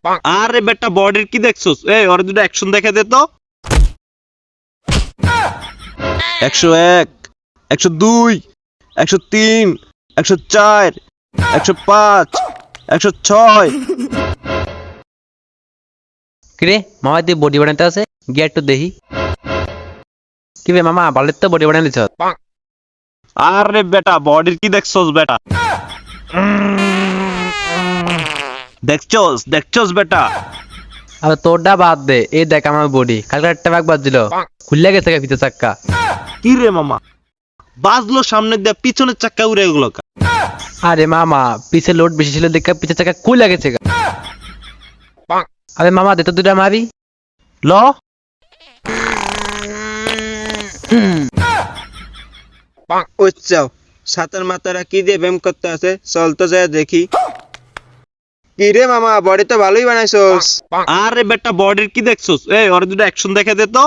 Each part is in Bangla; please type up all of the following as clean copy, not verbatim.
আরে বেটা বডির কি দেখছস? এই ওর দুটো অ্যাকশন দেখে দে তো। 101, 102, 103, 104, 105, 106। কিরে মামা তুই বডি বানাতে আছে গিয়ে একটু দেখি কি বে মামা বালের তো বডি বানাই লিছ আরে বেটা বডির কি দেখছস বেটা? দেখছস বেটা? আর তোরটা বাদ দে এই দেখ আমার বডি কালকে একটা ব্যাগ বাজছিল খুললে গেছে পিছে চাক্কা কি রে মামা, বাজলো সামনে দিয়ে পিছনের চাক্কা উড়ে গেল। আরে মামা পিছে লোড বেশি ছিল দেখে পিছে চাক্কা খুলে গেছে আরে মামা দে তো দুটা মারি ল উচ্চাও সাতের মাথারা কি দিয়ে ব্যায়াম করতে আছে, চল তো যায় দেখি। কি রে মামা, বডি তো ভালোই বানাইছস। আরে বেটা বডির কি দেখছস? এই ওর দুটো অ্যাকশন দেখে দে তো।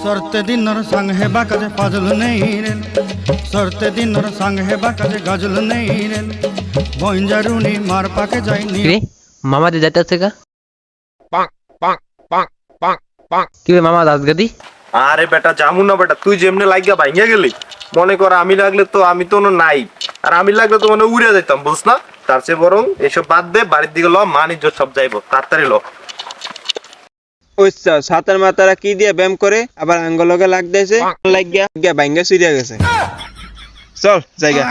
सरते दिनर संग हे बाकाजे फाजल नहीं रे सरते दिनर संग हे बाकाजे गजल नहीं रे बंजारुनी मार पाके जाई नी কিরে মামা যে যাইতে আছে গা কি বে মামা দাসগাদি আরে বেটা জামু না বেটা, তুই যেমনে লাগিয়া ভাঙিয়া গেলি, মনে কর আমি লাগলে তো আমি তো নাই, আর আমি লাগলে তো মানে উড়ে যাইতাম, বুঝ না? তার চেয়ে বরং এসব বাদ দে, বাড়ির দিকে ল, মানিজ্য সব যাইবো, তাড়াতাড়ি ল। উচ্চাও সাতের মাথারা কি দিয়ে ব্যায়াম করে আবার আঙ্গলকে লাগ দিয়েছে, লাগিয়া ভাঙ্গা চুরিয়া গেছে। চল জায়গা।